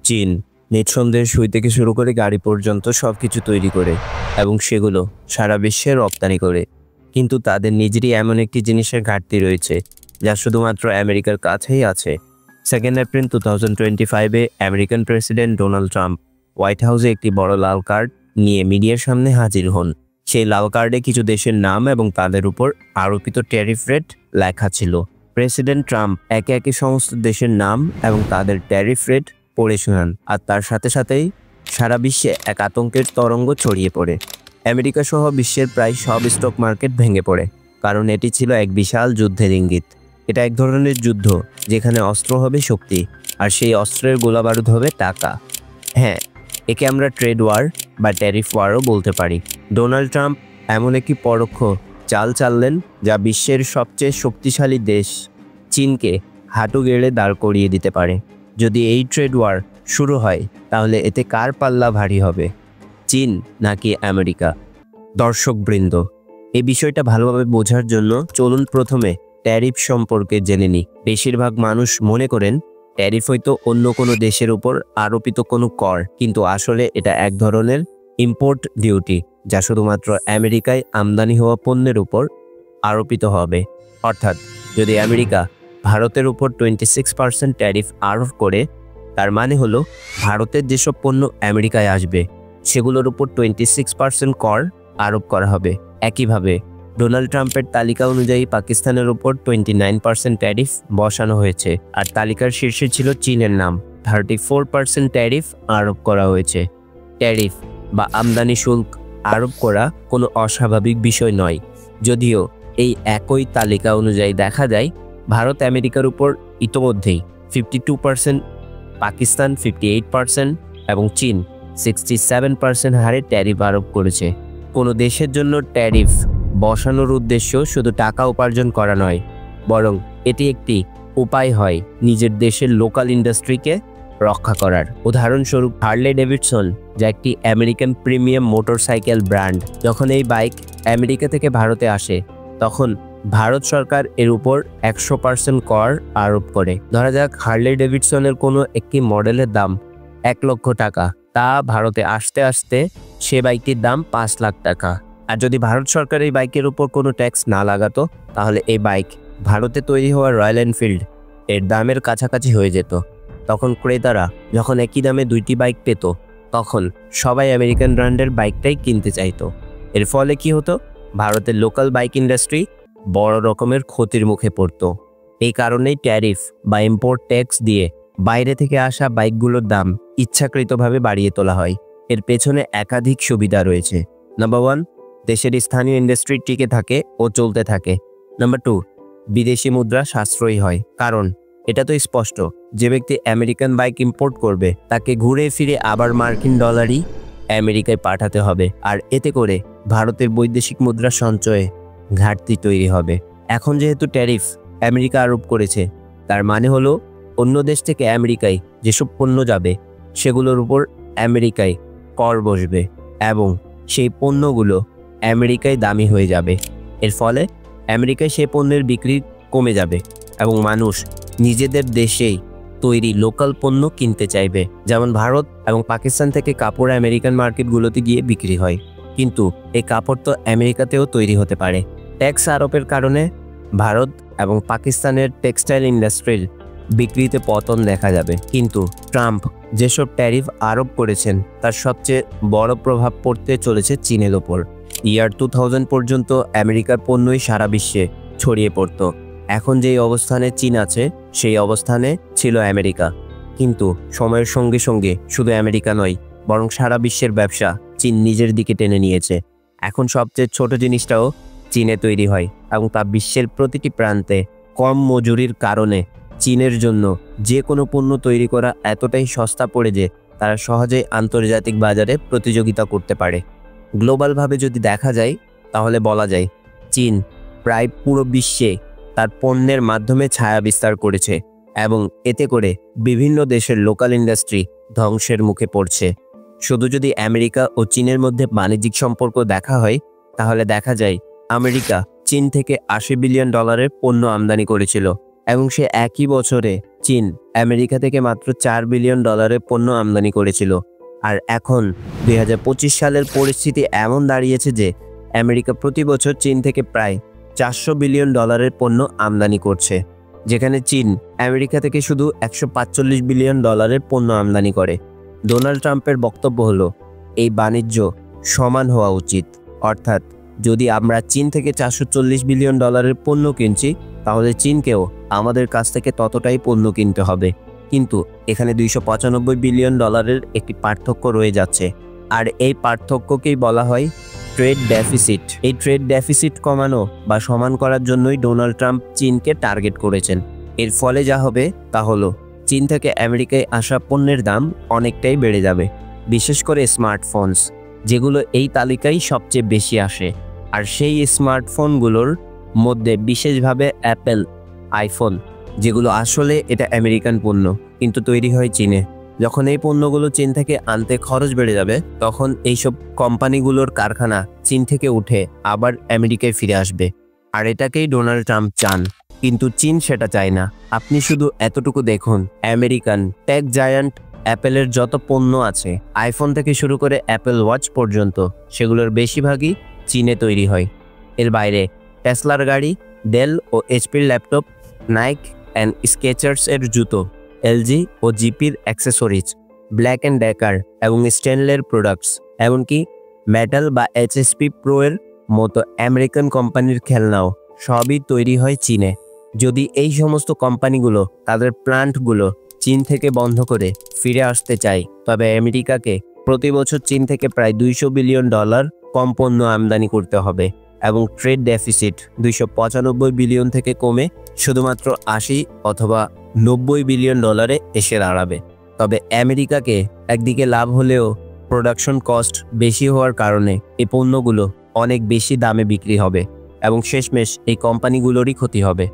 চীন নিঃসন্দেহে সুই থেকে শুরু করে গাড়ি পর্যন্ত সবকিছু তৈরি করে এবং সেগুলো সারা বিশ্বে রপ্তানি করে। কিন্তু তাদের নিজেরই এমন একটি জিনিসের ঘাটতি রয়েছে যা শুধুমাত্র আমেরিকার কাছেই আছে। 2 এপ্রিল 2025-এ American president Donald Trump white হাউসে একটি বড় লাল কার্ড নিয়ে মিডিয়ার সামনে হাজির হন। সেই লাল কার্ডে কিছু দেশের নাম এবং তাদের উপর আরোপিত ট্যারিফ রেট লেখা ছিল। প্রেসিডেন্ট ট্রাম্প একে একে সমস্ত দেশের নাম এবং তাদের ট্যারিফ রেট পড়ে শোনান, আর তার সাথে সাথেই সারা বিশ্বে এক আতঙ্কের তরঙ্গ ছড়িয়ে পড়ে। আমেরিকা সহ বিশ্বের প্রায় সব স্টক মার্কেট ভেঙে পড়ে, কারণ এটি ছিল এক বিশাল যুদ্ধের ইঙ্গিত। এটা এক ধরনের যুদ্ধ যেখানে অস্ত্র হবে শক্তি আর সেই অস্ত্রের গোলাবারুদ হবে টাকা। হ্যাঁ, একে আমরা ট্রেড ওয়ার বা ট্যারিফ ওয়ারও বলতে পারি। ডোনাল্ড ট্রাম্প এমন একটি পরোক্ষ চাল চাললেন যা বিশ্বের সবচেয়ে শক্তিশালী দেশ চীনকে হাঁটু গেড়ে দাঁড় করিয়ে দিতে পারে। যদি এই ট্রেড ওয়ার শুরু হয় তাহলে এতে কার পাল্লা ভারী হবে, চীন নাকি আমেরিকা? দর্শকবৃন্দ, এই বিষয়টা ভালোভাবে বোঝার জন্য চলুন প্রথমে ট্যারিফ সম্পর্কে জেনে নিই। বেশিরভাগ মানুষ মনে করেন ট্যারিফ হয়তো অন্য কোনো দেশের উপর আরোপিত কোনো কর, কিন্তু আসলে এটা এক ধরনের ইম্পোর্ট ডিউটি যা শুধুমাত্র আমেরিকায় আমদানি হওয়া পণ্যের উপর আরোপিত হবে। অর্থাৎ যদি আমেরিকা ভারতের উপর 26% ট্যারিফ আরোপ করে, তার মানে হলো ভারতের যেসব পণ্য আমেরিকায় আসবে সেগুলোর উপর 26% কর আরোপ করা হবে। একইভাবে ডোনাল্ড ট্রাম্পের তালিকা অনুযায়ী পাকিস্তানের উপর 29% ট্যারিফ বসানো হয়েছে, আর তালিকার শীর্ষে ছিল চীনের নাম। 34% ট্যারিফ আরোপ করা হয়েছে। ট্যারিফ বা আমদানি শুল্ক আরোপ করা কোনো অস্বাভাবিক বিষয় নয়, যদিও এই একই তালিকা অনুযায়ী দেখা যায় ভারত আমেরিকার উপর ইতোমধ্যেই 52%, পাকিস্তান 58% এবং চীন 67% হারে ট্যারিফ আরোপ করেছে। কোনো দেশের জন্য ট্যারিফ বসানোর উদ্দেশ্য শুধু টাকা উপার্জন করা নয়, বরং এটি একটি উপায় হয় নিজের দেশের লোকাল ইন্ডাস্ট্রিকে রক্ষা করার। উদাহরণস্বরূপ হার্লে ডেভিডসন, যা একটি আমেরিকান প্রিমিয়াম মোটরসাইকেল ব্র্যান্ড, যখন এই বাইক আমেরিকা থেকে ভারতে আসে তখন ভারত সরকার এর উপর 100% কর আরোপ করে। ধরা যাক হার্লে ডেভিডসনের কোনো একটি মডেলের দাম 1 লক্ষ টাকা, তা ভারতে আসতে আসতে সে বাইকটির দাম 5 লাখ টাকা। আর যদি ভারত সরকার এই বাইকের উপর কোনো ট্যাক্স না লাগাতো তাহলে এই বাইক ভারতে তৈরি হওয়া রয়্যাল এনফিল্ড এর দামের কাছাকাছি হয়ে যেত। তখন ক্রেতারা যখন একই দামে দুইটি বাইক পেত, তখন সবাই আমেরিকান ব্র্যান্ডের বাইকটাই কিনতে চাইতো। এর ফলে কি হতো? ভারতের লোকাল বাইক ইন্ডাস্ট্রি বড় রকমের ক্ষতির মুখে পড়তো। এই কারণেই ট্যারিফ বা ইম্পোর্ট ট্যাক্স দিয়ে বাইরে থেকে আসা বাইকগুলোর দাম ইচ্ছাকৃতভাবে বাড়িয়ে তোলা হয়। এর পেছনে একাধিক সুবিধা রয়েছে। নাম্বার 1, দেশের স্থানীয় ইন্ডাস্ট্রি টিকে থাকে ও চলতে থাকে। নাম্বার 2, বিদেশি মুদ্রা সাশ্রয়ী হয়, কারণ এটা তো স্পষ্ট যে ব্যক্তি আমেরিকান বাইক ইম্পোর্ট করবে তাকে ঘুরে ফিরে আবার মার্কিন ডলারই আমেরিকায় পাঠাতে হবে, আর এতে করে ভারতের বৈদেশিক মুদ্রা সঞ্চয়ে ঘাটতি তৈরি হবে। এখন যেহেতু ট্যারিফ আমেরিকা আরোপ করেছে, তার মানে হলো অন্য দেশ থেকে আমেরিকায় যেসব পণ্য যাবে সেগুলোর উপর আমেরিকায় কর বসবে এবং সেই পণ্যগুলো আমেরিকায় দামি হয়ে যাবে। এর ফলে আমেরিকায় সেই পণ্যের বিক্রি কমে যাবে এবং মানুষ নিজেদের দেশেই তৈরি লোকাল পণ্য কিনতে চাইবে। যেমন ভারত এবং পাকিস্তান থেকে কাপড় আমেরিকান মার্কেটগুলোতে গিয়ে বিক্রি হয়, কিন্তু এই কাপড় তো আমেরিকাতেও তৈরি হতে পারে। ট্যাক্স আরোপের কারণে ভারত এবং পাকিস্তানের টেক্সটাইল ইন্ডাস্ট্রির বিক্রিতে পতন দেখা যাবে। কিন্তু ট্রাম্প যেসব ট্যারিফ আরোপ করেছেন তার সবচেয়ে বড় প্রভাব পড়তে চলেছে চীনের ওপর। ইয়ার 2000 পর্যন্ত আমেরিকার পণ্যই সারা বিশ্বে ছড়িয়ে পড়তো। এখন যেই অবস্থানে চীন আছে সেই অবস্থানে ছিল আমেরিকা। কিন্তু সময়ের সঙ্গে সঙ্গে শুধু আমেরিকা নয়, বরং সারা বিশ্বের ব্যবসা চীন নিজের দিকে টেনে নিয়েছে। এখন সবচেয়ে ছোট জিনিসটাও চীনে তৈরি হয় এবং তা বিশ্বের প্রতিটি প্রান্তে। কম মজুরির কারণে চীনের জন্য যে কোনো পণ্য তৈরি করা এতটাই সস্তা পড়ে যে তারা সহজেই আন্তর্জাতিক বাজারে প্রতিযোগিতা করতে পারে। গ্লোবালভাবে যদি দেখা যায় তাহলে বলা যায় চীন প্রায় পুরো বিশ্বে তার পণ্যের মাধ্যমে ছায়া বিস্তার করেছে এবং এতে করে বিভিন্ন দেশের লোকাল ইন্ডাস্ট্রি ধ্বংসের মুখে পড়ছে। শুধু যদি আমেরিকা ও চীনের মধ্যে বাণিজ্যিক সম্পর্ক দেখা হয় তাহলে দেখা যায় আমেরিকা চীন থেকে $80 বিলিয়ন পণ্য আমদানি করেছিল, এবং সে একই বছরে চীন আমেরিকা থেকে মাত্র $4 বিলিয়ন পণ্য আমদানি করেছিল। আর এখন 2025 সালের পরিস্থিতি এমন দাঁড়িয়েছে যে আমেরিকা প্রতি বছর চীন থেকে প্রায় $400 বিলিয়ন পণ্য আমদানি করছে, যেখানে চীন আমেরিকা থেকে শুধু $145 বিলিয়ন পণ্য আমদানি করে। ডোনাল্ড ট্রাম্পের বক্তব্য হলো এই বাণিজ্য সমান হওয়া উচিত, অর্থাৎ যদি আমরা চীন থেকে $440 বিলিয়ন পণ্য কিনছি, তাহলে চীনকেও আমাদের কাছ থেকে ততটাই পণ্য কিনতে হবে। কিন্তু এখানে $295 বিলিয়ন একটি পার্থক্য রয়ে যাচ্ছে, আর এই পার্থক্যকেই বলা হয় ট্রেড ডেফিসিট। এই ট্রেড ডেফিসিট কমানো বা সমান করার জন্যই ডোনাল্ড ট্রাম্প চীনকে টার্গেট করেছেন। এর ফলে যা হবে তা হলো চীন থেকে আমেরিকায় আসা পণ্যের দাম অনেকটাই বেড়ে যাবে, বিশেষ করে স্মার্টফোনস, যেগুলো এই তালিকায় সবচেয়ে বেশি আসে। আর সেই স্মার্টফোনগুলোর মধ্যে বিশেষভাবে অ্যাপেল আইফোন, যেগুলো আসলে এটা আমেরিকান পণ্য কিন্তু তৈরি হয় চীনে। যখন এই পণ্যগুলো চীন থেকে আনতে খরচ বেড়ে যাবে, তখন এইসব কোম্পানিগুলোর কারখানা চীন থেকে উঠে আবার আমেরিকায় ফিরে আসবে। আর এটাকেই ডোনাল্ড ট্রাম্প চান, কিন্তু চীন সেটা চায় না। আপনি শুধু এতটুকু দেখুন, আমেরিকান টেক জায়ান্ট অ্যাপেলের যত পণ্য আছে, আইফোন থেকে শুরু করে অ্যাপেল ওয়াচ পর্যন্ত, সেগুলোর বেশিরভাগই চীনে তৈরি হয়। এর বাইরে টেসলার গাড়ি, ডেল ও এইচপির ল্যাপটপ, নাইক অ্যান্ড স্কেচার্স এর জুতো, এলজি ও জিপির অ্যাক্সেসরিজ, ব্ল্যাক অ্যান্ড ডেকার এবং স্টেনলের প্রোডাক্টস, এমনকি মেটাল বা এইচএসপি প্রো এর মতো আমেরিকান কোম্পানির খেলনাও সবই তৈরি হয় চীনে। যদি এই সমস্ত কোম্পানিগুলো তাদের প্ল্যান্টগুলো চীন থেকে বন্ধ করে ফিরে আসতে চায়, তবে আমেরিকাকে প্রতি বছর চীন থেকে প্রায় $200 বিলিয়ন কম পণ্য আমদানি করতে হবে এবং ট্রেড ডেফিসিট 295 বিলিয়ন থেকে কমে শুধুমাত্র 80 অথবা 90 বিলিয়ন ডলারে এসে দাঁড়াবে। তবে আমেরিকাকে একদিকে লাভ হলেও প্রোডাকশন কস্ট বেশি হওয়ার কারণে এই পণ্যগুলো অনেক বেশি দামে বিক্রি হবে এবং শেষমেশ এই কোম্পানিগুলোরই ক্ষতি হবে।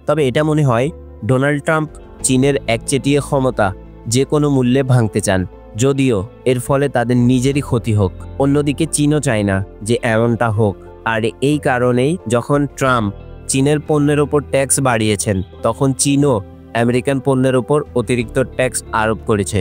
তবে এটা মনে হয় ডোনাল্ড ট্রাম্প চীনের একচেটিয়া ক্ষমতা যে কোনো মূল্যে ভাঙতে চান, যদিও এর ফলে তাদের নিজেরই ক্ষতি হোক। অন্যদিকে চীনও চায় না যে এমনটা হোক। আর এই কারণেই যখন ট্রাম্প চীনের পণ্যের ওপর ট্যাক্স বাড়িয়েছেন, তখন চীনও আমেরিকান পণ্যের ওপর অতিরিক্ত ট্যাক্স আরোপ করেছে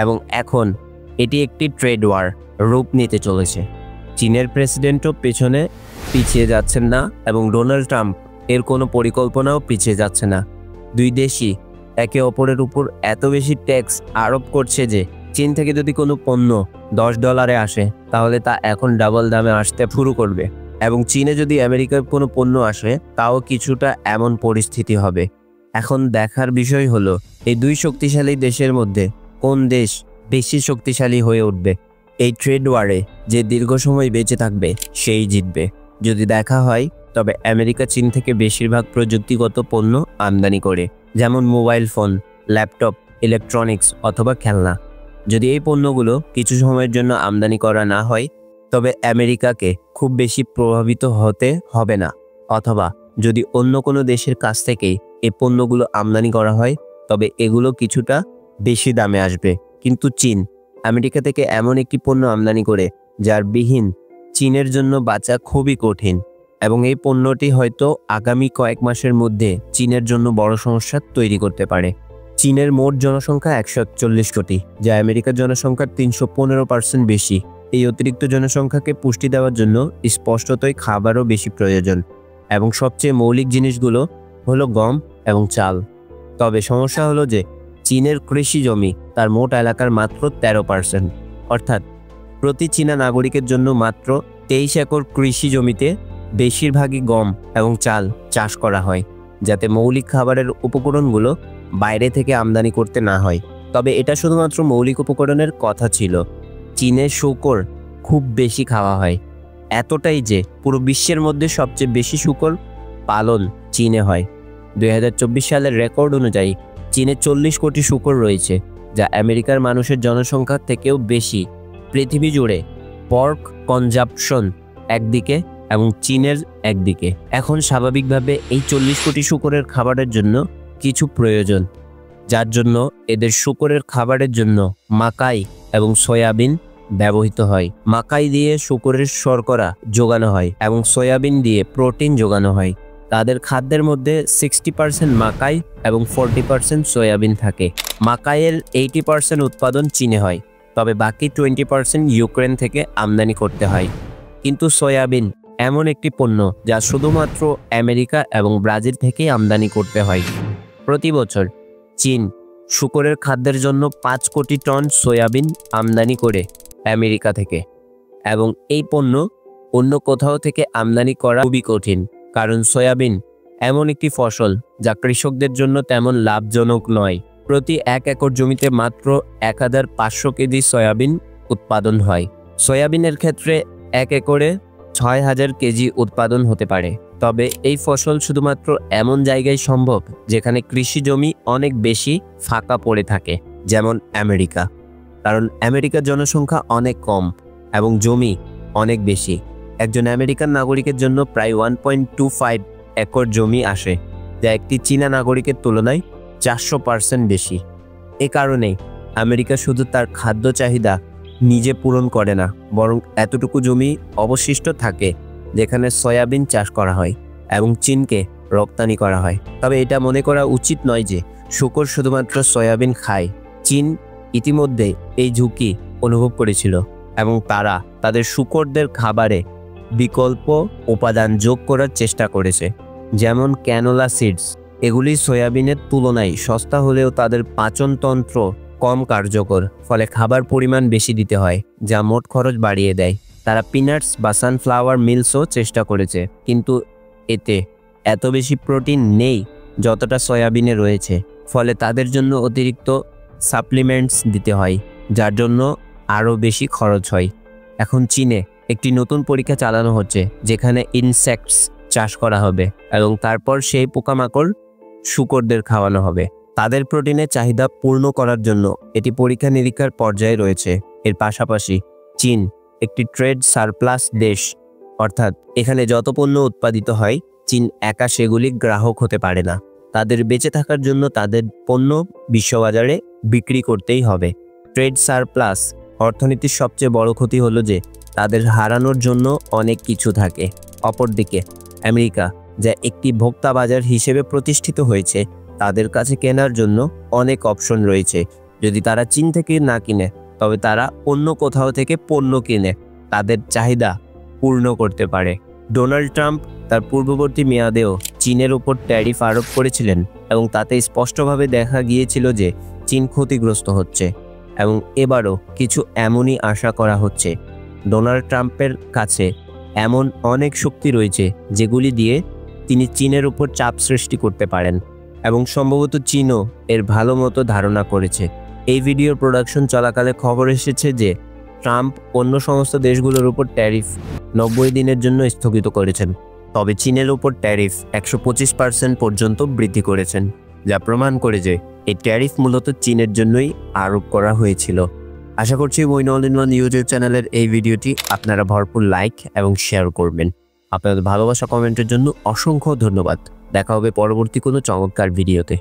এবং এখন এটি একটি ট্রেড ওয়ার রূপ নিতে চলেছে। চীনের প্রেসিডেন্টও পেছনে পিছিয়ে যাচ্ছেন না এবং ডোনাল্ড ট্রাম্প এর কোনো পরিকল্পনাও পিছিয়ে যাচ্ছে না। দুই দেশই একে অপরের উপর এত বেশি ট্যাক্স আরোপ করছে যে চীন থেকে যদি কোনো পণ্য $10 আসে, তাহলে তা এখন ডাবল দামে আসতে শুরু করবে এবং চীনে যদি আমেরিকার কোনো পণ্য আসে, তাও কিছুটা এমন পরিস্থিতি হবে। এখন দেখার বিষয় হলো এই দুই শক্তিশালী দেশের মধ্যে কোন দেশ বেশি শক্তিশালী হয়ে উঠবে। এই ট্রেড ওয়ারে যে দীর্ঘ সময় বেঁচে থাকবে সেই জিতবে। যদি দেখা হয়, তবে আমেরিকা চীন থেকে বেশিরভাগ প্রযুক্তিগত পণ্য আমদানি করে, যেমন মোবাইল ফোন, ল্যাপটপ, ইলেকট্রনিক্স অথবা খেলনা। যদি এই পণ্যগুলো কিছু সময়ের জন্য আমদানি করা না হয়, তবে আমেরিকাকে খুব বেশি প্রভাবিত হতে হবে না। অথবা যদি অন্য কোনো দেশের কাছ থেকেই এই পণ্যগুলো আমদানি করা হয়, তবে এগুলো কিছুটা বেশি দামে আসবে। কিন্তু চীন আমেরিকা থেকে এমন একটি পণ্য আমদানি করে যার বিহীন চীনের জন্য বাঁচা খুবই কঠিন এবং এই পণ্যটি হয়তো আগামী কয়েক মাসের মধ্যে চীনের জন্য বড় সমস্যা তৈরি করতে পারে। চীনের মোট জনসংখ্যা 141 কোটি, যা আমেরিকার জনসংখ্যার 315% বেশি। এই অতিরিক্ত জনসংখ্যাকে পুষ্টি দেওয়ার জন্য স্পষ্টতই খাবারও বেশি প্রয়োজন এবং সবচেয়ে মৌলিক জিনিসগুলো হলো গম এবং চাল। তবে সমস্যা হলো যে চীনের কৃষি জমি তার মোট এলাকার মাত্র 13%, অর্থাৎ প্রতি চীনা নাগরিকের জন্য মাত্র 23 একর কৃষি জমিতে বেশিরভাগই গম এবং চাল চাষ করা হয়, যাতে মৌলিক খাবারের উপকরণগুলো বাইরে থেকে আমদানি করতে না হয়। তবে এটা শুধুমাত্র মৌলিক উপকরণের কথা ছিল। চীনে শূকর খুব বেশি খাওয়া হয়, এতটাই যে পুরো বিশ্বের মধ্যে সবচেয়ে বেশি শূকর পালন চীনে হয়। 2024 সালের রেকর্ড অনুযায়ী চীনে 40 কোটি শূকর রয়েছে, যা আমেরিকার মানুষের জনসংখ্যার থেকেও বেশি। পৃথিবী জুড়ে পর্ক কনজাম্পশন একদিকে এবং চীনের একদিকে। এখন স্বাভাবিকভাবে এই 40 কোটি শূকরের খাবারের জন্য কিছু প্রয়োজন, যার জন্য এদের শূকরের খাবারের জন্য মাকাই এবং সয়াবিন ব্যবহৃত হয়। মাকাই দিয়ে শূকরের শর্করা যোগানো হয় এবং সয়াবিন দিয়ে প্রোটিন যোগানো হয়। তাদের খাদ্যের মধ্যে 60% মাকাই এবং 40% সয়াবিন থাকে। মাকাইয়ের 80% উৎপাদন চীনে হয়, তবে বাকি 20% ইউক্রেন থেকে আমদানি করতে হয়। কিন্তু সয়াবিন এমন একটি পণ্য যা শুধুমাত্র আমেরিকা এবং ব্রাজিল থেকেই আমদানি করতে হয়। প্রতি বছর চীন শূকরের খাদ্যের জন্য 5 কোটি টন সয়াবিন আমদানি করে আমেরিকা থেকে, এবং এই পণ্য অন্য কোথাও থেকে আমদানি করা খুবই কঠিন, কারণ সয়াবিন এমন একটি ফসল যা কৃষকদের জন্য তেমন লাভজনক নয়। প্রতি 1 একর জমিতে মাত্র 1500 কেজি সয়াবিন উৎপাদন হয়। সয়াবিনের ক্ষেত্রে 1 একরে 6000 কেজি উৎপাদন হতে পারে। তবে এই ফসল শুধুমাত্র এমন জায়গায় সম্ভব যেখানে কৃষি জমি অনেক বেশি ফাঁকা পড়ে থাকে, যেমন আমেরিকা। কারণ আমেরিকার জনসংখ্যা অনেক কম এবং জমি অনেক বেশি। একজন আমেরিকান নাগরিকের জন্য প্রায় 1.25 একর জমি আসে, যা একটি চীনা নাগরিকের তুলনায় 400% বেশি। এ কারণেই আমেরিকা শুধু তার খাদ্য চাহিদা নিজে পূরণ করে না, বরং এতটুকু জমি অবশিষ্ট থাকে যেখানে সয়াবিন চাষ করা হয় এবং চীনকে রপ্তানি করা হয়। তবে এটা মনে করা উচিত নয় যে শূকর শুধুমাত্র সয়াবিন খায়। চীন ইতিমধ্যে এই ঝুঁকি অনুভব করেছিল এবং তারা তাদের শূকরদের খাবারে বিকল্প উপাদান যোগ করার চেষ্টা করেছে, যেমন ক্যানোলা সিডস। এগুলি সয়াবিনের তুলনায় সস্তা হলেও তাদের পাচনতন্ত্র কম কার্যকর, ফলে খাবার পরিমাণ বেশি দিতে হয়, যা মোট খরচ বাড়িয়ে দেয়। তারা পিনাটস বা সানফ্লাওয়ার মিলসও চেষ্টা করেছে, কিন্তু এতে এত বেশি প্রোটিন নেই যতটা সয়াবিনে রয়েছে, ফলে তাদের জন্য অতিরিক্ত সাপ্লিমেন্টস দিতে হয়, যার জন্য আরও বেশি খরচ হয়। এখন চীনে একটি নতুন পরীক্ষা চালানো হচ্ছে যেখানে ইনসেক্টস চাষ করা হবে এবং তারপর সেই পোকামাকড় শূকরদের খাওয়ানো হবে। তাদের প্রোটিনের চাহিদা পূর্ণ করার জন্য এটি পরীক্ষা নিরীক্ষার পর্যায়ে রয়েছে। এর পাশাপাশি চীন একটি ট্রেড সারপ্লাস দেশ, অর্থাৎ এখানে যত পণ্য উৎপাদিত হয় চীন একা সেগুলি গ্রাহক হতে পারে না। তাদের বেঁচে থাকার জন্য তাদের পণ্য বিশ্ববাজারে বিক্রি করতেই হবে। ট্রেড সারপ্লাস অর্থনীতির সবচেয়ে বড় ক্ষতি হলো যে তাদের হারানোর জন্য অনেক কিছু থাকে। অপরদিকে আমেরিকা, যা একটি ভোক্তা বাজার হিসেবে প্রতিষ্ঠিত হয়েছে, তাদের কাছে কেনার জন্য অনেক অপশন রয়েছে। যদি তারা চীন থেকে না কিনে, তবে তারা অন্য কোথাও থেকে পণ্য কিনে তাদের চাহিদা পূর্ণ করতে পারে। ডোনাল্ড ট্রাম্প তার পূর্ববর্তী মেয়াদেও চীনের উপর ট্যারিফ আরোপ করেছিলেন এবং তাতে স্পষ্টভাবে দেখা গিয়েছিল যে চীন ক্ষতিগ্রস্ত হচ্ছে, এবং এবারও কিছু এমনই আশা করা হচ্ছে। ডোনাল্ড ট্রাম্পের কাছে এমন অনেক শক্তি রয়েছে যেগুলি দিয়ে তিনি চীনের উপর চাপ সৃষ্টি করতে পারেন, এবং সম্ভবত চীনও এর ভালো মতো ধারণা করেছে। এই ভিডিওর প্রোডাকশন চলাকালে খবর এসেছে যে ট্রাম্প অন্য সমস্ত দেশগুলোর উপর ট্যারিফ 90 দিনের জন্য স্থগিত করেছেন, তবে চীনের উপর ট্যারিফ 125% পর্যন্ত বৃদ্ধি করেছেন, যা প্রমাণ করে যে এই ট্যারিফ মূলত চীনের জন্যই আরোপ করা হয়েছিল। আশা করছি win all in one YouTube চ্যানেলের এই ভিডিওটি আপনারা ভরপুর লাইক এবং শেয়ার করবেন। আপনাদের ভালোবাসা কমেন্টের জন্য অসংখ্য ধন্যবাদ। দেখা হবে পরবর্তী কোনো চমৎকার ভিডিওতে।